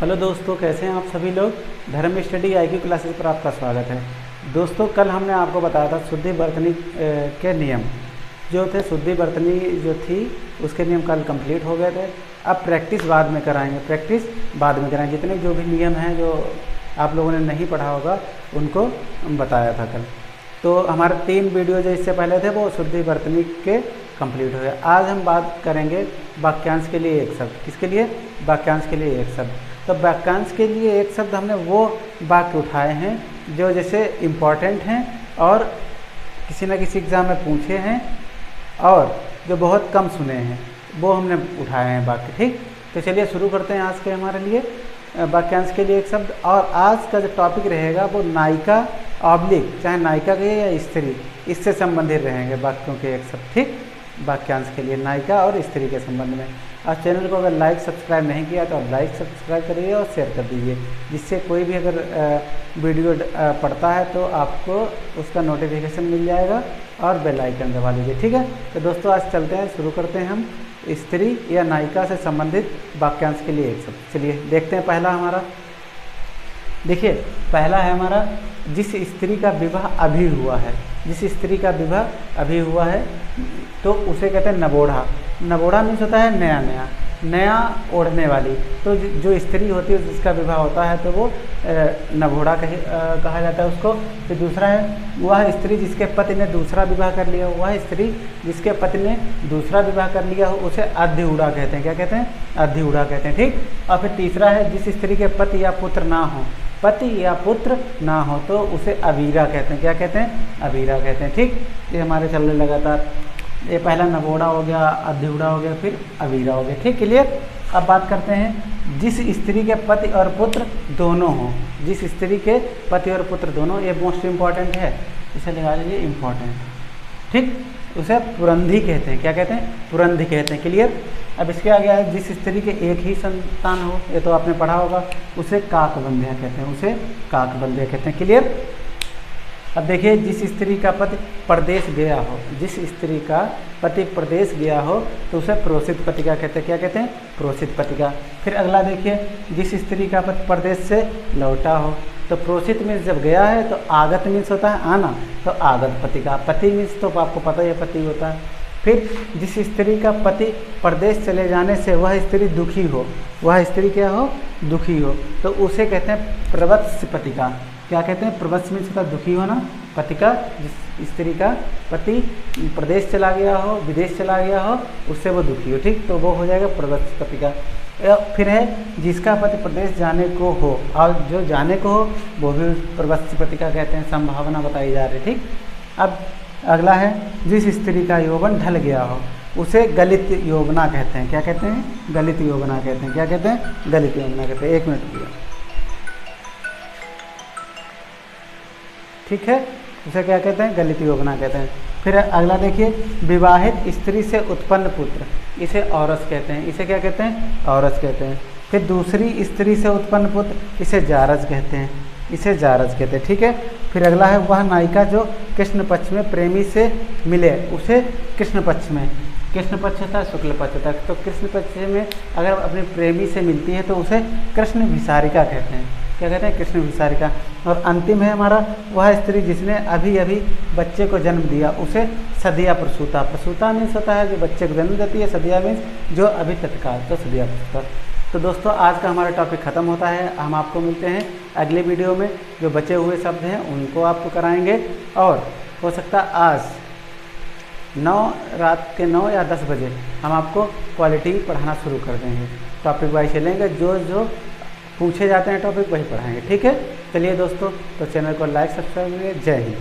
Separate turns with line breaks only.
Hello दोस्तों, कैसे हैं आप सभी लोग। धर्म स्टडी IQ क्लासेस पर आपका स्वागत है। दोस्तों, कल हमने आपको बताया था शुद्धि बरतनी के नियम जो थे। शुद्धि बरतनी जो थी उसके नियम कल कंप्लीट हो गए थे। अब प्रैक्टिस बाद में कराएंगे। जितने जो भी नियम हैं जो आप लोगों ने नहीं पढ़ा होगा उनको बताया था कल। तो हमारे 3 वीडियो जो इससे पहले थे वो शुद्धि बरतनी के कंप्लीट हो गए। आज हम बात करेंगे वाक्यांश के लिए एक शब्द। किसके लिए? वाक्यांश के लिए एक शब्द। तो वाक्यांश के लिए एक शब्द हमने वो वाक्य उठाए हैं जो जैसे इम्पॉर्टेंट हैं और किसी न किसी एग्ज़ाम में पूछे हैं और जो बहुत कम सुने हैं, वो हमने उठाए हैं वाक्य। ठीक, तो चलिए शुरू करते हैं आज के हमारे लिए वाक्यांश के लिए एक शब्द। और आज का जो टॉपिक रहेगा वो नायिका ऑब्लिक, चाहे नायिका कहिए या स्त्री, इससे संबंधित रहेंगे वाक्यों के एक शब्द। ठीक, वाक्यांश के लिए नायिका और स्त्री के संबंध में। और चैनल को अगर लाइक सब्सक्राइब नहीं किया तो लाइक सब्सक्राइब करिए और शेयर कर दीजिए, जिससे कोई भी अगर वीडियो पड़ता है तो आपको उसका नोटिफिकेशन मिल जाएगा और बेल आइकन दबा लीजिए। ठीक है, तो दोस्तों आज चलते हैं, शुरू करते हैं हम स्त्री या नायिका से संबंधित वाक्यांश के लिए एक शब्द। चलिए देखते हैं पहला हमारा। देखिए पहला है हमारा, जिस स्त्री का विवाह अभी हुआ है। जिस स्त्री का विवाह अभी हुआ है तो उसे कहते हैं नबोढ़ा। नबोढ़ा मीन्स होता है नया ओढ़ने वाली। तो जो स्त्री होती है जिसका विवाह होता है तो वो नबोढ़ा कहा जाता है उसको। फिर दूसरा है वह स्त्री जिसके पति ने दूसरा विवाह कर लिया हो। वह स्त्री जिसके पति ने दूसरा विवाह कर लिया हो उसे अर्धिउढ़ा कहते हैं। क्या कहते हैं? अर्धिउढ़ा कहते हैं। ठीक, और फिर तीसरा है जिस स्त्री के पति या पुत्र ना हो, ना हो तो उसे अबीरा कहते हैं। क्या कहते हैं? अबीरा कहते हैं। ठीक, ये हमारे चल रहे लगातार। ये पहला नबोढ़ा हो गया, अर्धिउढ़ा हो गया, फिर अबीरा हो गया। ठीक, क्लियर। अब बात करते हैं जिस स्त्री के पति और पुत्र दोनों हों। जिस स्त्री के पति और पुत्र दोनों, ये मोस्ट इम्पॉर्टेंट है, इसे लगा लीजिए इम्पॉर्टेंट। ठीक, उसे पुरंधी कहते हैं। क्या कहते हैं? पुरंधी कहते हैं। क्लियर। अब इसके आगे है जिस स्त्री के एक ही संतान हो, ये तो आपने पढ़ा होगा, उसे काकबंध्या कहते हैं। उसे काकबंध्या कहते हैं। क्लियर। अब देखिए जिस स्त्री का पति परदेश गया हो, जिस स्त्री का पति प्रदेश गया हो तो उसे प्रोषित पतिका कहते हैं। क्या कहते हैं? प्रोषित पतिका। फिर अगला देखिए जिस स्त्री का पति प्रदेश से लौटा हो, तो प्रोषित मीन्स जब गया है तो आगत मीन्स होता है आना, तो आगत पतिका। पति मीन्स तो आपको पता ही है पति होता है। फिर जिस स्त्री का पति प्रदेश चले जाने से वह स्त्री दुखी हो, वह स्त्री क्या हो? दुखी हो, तो उसे कहते हैं प्रवत्स पतिका। क्या कहते हैं? प्रवत्स मीन्स होता है दुखी होना, पतिका जिस स्त्री का पति प्रदेश चला गया हो, विदेश चला गया हो, उससे वो दुखी हो। ठीक, तो वो हो जाएगा प्रवत्स पतिका। फिर है जिसका पति प्रदेश जाने को हो, और जो जाने को हो वो भी प्रवत्स पतिका कहते हैं। संभावना बताई जा रही है। ठीक, अब अगला है जिस स्त्री का यौवन ढल गया हो उसे गलित यौवना कहते हैं। क्या कहते हैं? गलित यौवना कहते हैं। क्या कहते हैं? गलित यौवना कहते हैं। 1 मिनट रुकिए। ठीक है, उसे क्या कहते हैं? गलित यौवना कहते हैं। फिर अगला देखिए विवाहित स्त्री से उत्पन्न पुत्र, इसे औरस कहते हैं। इसे क्या कहते हैं? औरस कहते हैं। फिर दूसरी स्त्री से उत्पन्न पुत्र, इसे जारज कहते हैं। इसे जारज कहते हैं। ठीक है। फिर अगला है वह नायिका जो कृष्ण पक्ष में प्रेमी से मिले, उसे कृष्ण पक्ष में, कृष्ण पक्ष होता है शुक्ल पक्ष होता है, तो कृष्ण पक्ष में अगर अपने प्रेमी से मिलती है तो उसे कृष्ण विसारिका कहते हैं। क्या कहते हैं? कृष्ण विसारिका। और अंतिम है हमारा वह स्त्री जिसने अभी अभी बच्चे को जन्म दिया, उसे सदिया प्रसूता। प्रसूता मीन्स होता है जो बच्चे को जन्म देती है, सदिया मीन्स जो अभी तत्काल, तो सदिया प्रसूता। तो दोस्तों आज का हमारा टॉपिक ख़त्म होता है। हम आपको मिलते हैं अगले वीडियो में। जो बचे हुए शब्द हैं उनको आपको कराएंगे और हो सकता है आज रात के 9 या 10 बजे हम आपको क्वालिटी पढ़ाना शुरू कर देंगे। टॉपिक वाइज चलेंगे, जो पूछे जाते हैं टॉपिक वही पढ़ाएंगे। ठीक है, चलिए दोस्तों, तो चैनल को लाइक सब्सक्राइब करिए। जय हिंद।